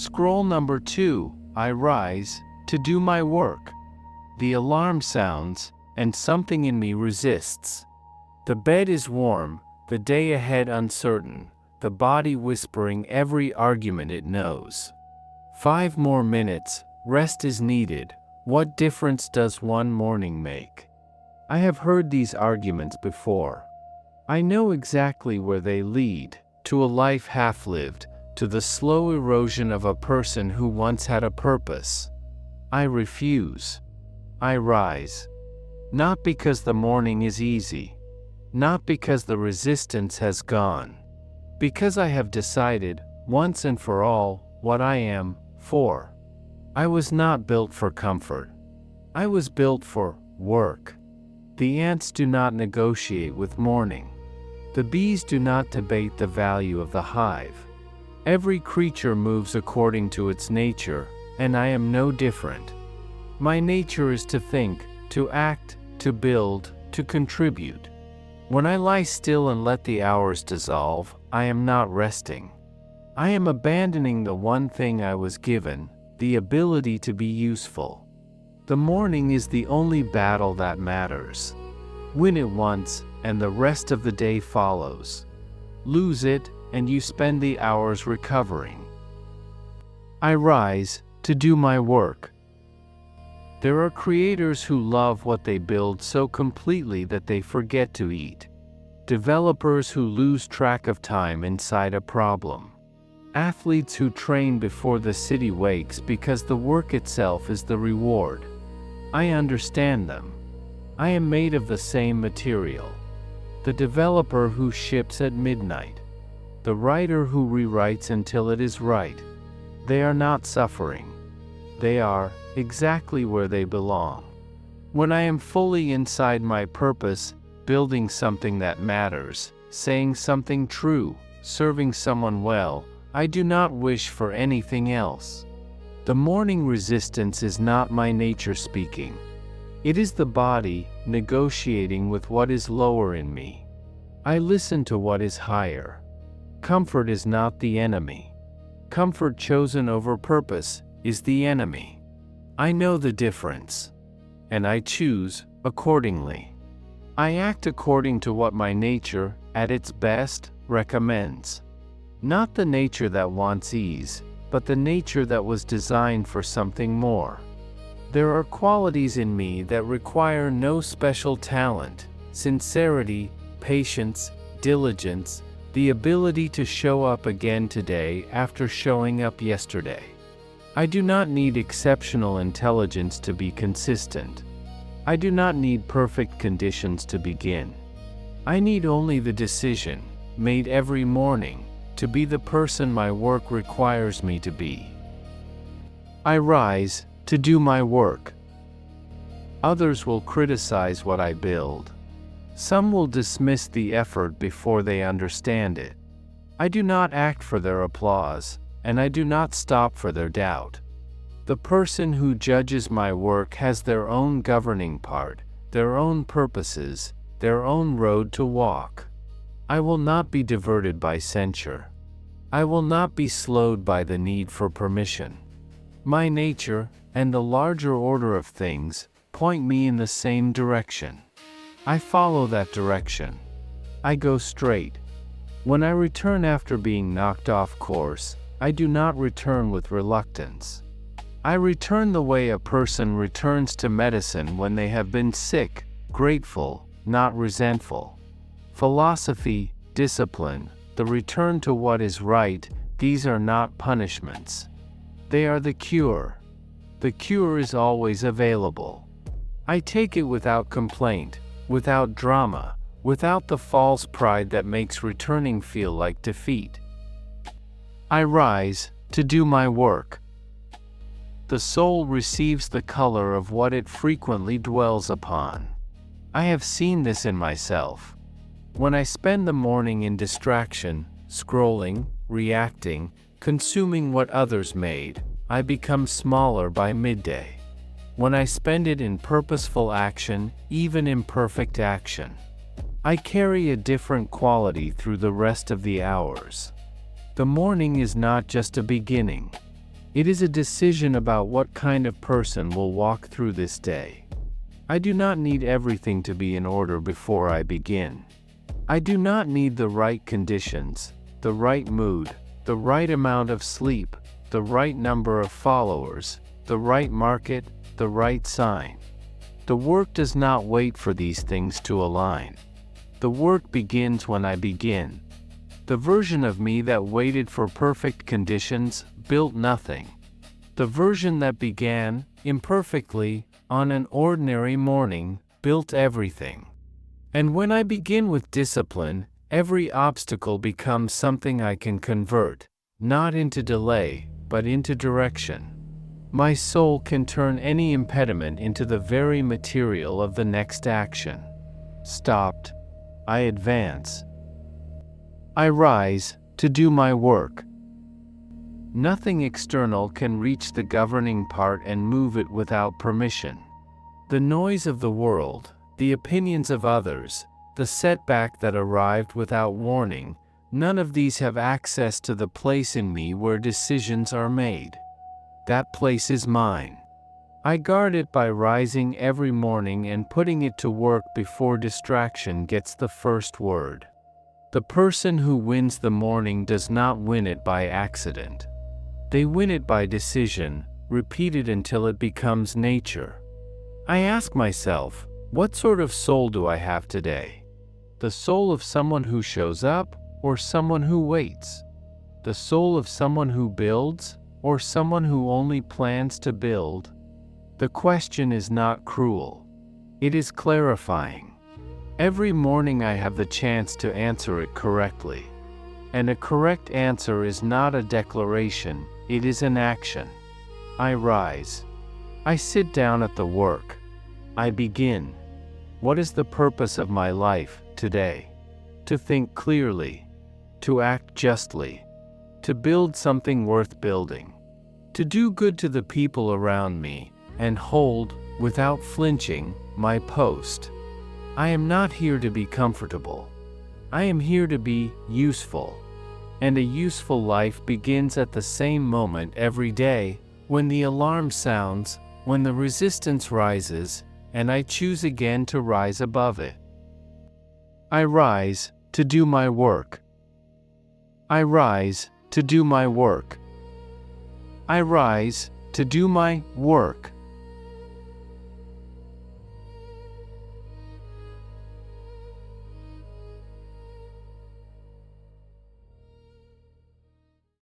Scroll number 2, I rise to do my work. The alarm sounds, and something in me resists. The bed is warm, the day ahead uncertain, the body whispering every argument it knows. 5 more minutes, rest is needed. What difference does one morning make? I have heard these arguments before. I know exactly where they lead, to a life half-lived, to the slow erosion of a person who once had a purpose. I refuse. I rise. Not because the morning is easy. Not because the resistance has gone. Because I have decided, once and for all, what I am for. I was not built for comfort. I was built for work. The ants do not negotiate with morning. The bees do not debate the value of the hive. Every creature moves according to its nature, and I am no different. My nature is to think, to act, to build, to contribute. When I lie still and let the hours dissolve, I am not resting. I am abandoning the one thing I was given, the ability to be useful. The morning is the only battle that matters. Win it once, and the rest of the day follows. Lose it, and you spend the hours recovering. I rise to do my work. There are creators who love what they build so completely that they forget to eat. Developers who lose track of time inside a problem. Athletes who train before the city wakes because the work itself is the reward. I understand them. I am made of the same material. The developer who ships at midnight. The writer who rewrites until it is right. They are not suffering. They are exactly where they belong. When I am fully inside my purpose, building something that matters, saying something true, serving someone well, I do not wish for anything else. The morning resistance is not my nature speaking. It is the body negotiating with what is lower in me. I listen to what is higher. Comfort is not the enemy. Comfort chosen over purpose is the enemy. I know the difference, and I choose accordingly. I act according to what my nature, at its best, recommends. Not the nature that wants ease, but the nature that was designed for something more. There are qualities in me that require no special talent: sincerity, patience, diligence, the ability to show up again today after showing up yesterday. I do not need exceptional intelligence to be consistent. I do not need perfect conditions to begin. I need only the decision, made every morning, to be the person my work requires me to be. I rise to do my work. Others will criticize what I build. Some will dismiss the effort before they understand it. I do not act for their applause, and I do not stop for their doubt. The person who judges my work has their own governing part, their own purposes, their own road to walk. I will not be diverted by censure. I will not be slowed by the need for permission. My nature, and the larger order of things, point me in the same direction. I follow that direction. I go straight. When I return after being knocked off course, I do not return with reluctance. I return the way a person returns to medicine when they have been sick, grateful, not resentful. Philosophy, discipline, the return to what is right, these are not punishments. They are the cure. The cure is always available. I take it without complaint, without drama, without the false pride that makes returning feel like defeat. I rise to do my work. The soul receives the color of what it frequently dwells upon. I have seen this in myself. When I spend the morning in distraction, scrolling, reacting, consuming what others made, I become smaller by midday. When I spend it in purposeful action, even imperfect action, I carry a different quality through the rest of the hours. The morning is not just a beginning. It is a decision about what kind of person will walk through this day. I do not need everything to be in order before I begin. I do not need the right conditions, the right mood, the right amount of sleep, the right number of followers, the right market, the right sign. The work does not wait for these things to align. The work begins when I begin. The version of me that waited for perfect conditions built nothing. The version that began, imperfectly, on an ordinary morning, built everything. And when I begin with discipline, every obstacle becomes something I can convert, not into delay, but into direction. My soul can turn any impediment into the very material of the next action. Stopped. I advance. I rise to do my work. Nothing external can reach the governing part and move it without permission. The noise of the world, the opinions of others, the setback that arrived without warning, none of these have access to the place in me where decisions are made. That place is mine. I guard it by rising every morning and putting it to work before distraction gets the first word. The person who wins the morning does not win it by accident. They win it by decision, repeated until it becomes nature. I ask myself, what sort of soul do I have today? The soul of someone who shows up, or someone who waits? The soul of someone who builds, or someone who only plans to build? The question is not cruel. It is clarifying. Every morning I have the chance to answer it correctly. And a correct answer is not a declaration, it is an action. I rise. I sit down at the work. I begin. What is the purpose of my life today? To think clearly. To act justly. To build something worth building. To do good to the people around me, and hold, without flinching, my post. I am not here to be comfortable. I am here to be useful. And a useful life begins at the same moment every day, when the alarm sounds, when the resistance rises, and I choose again to rise above it. I rise to do my work. I rise to do my work. I rise to do my work.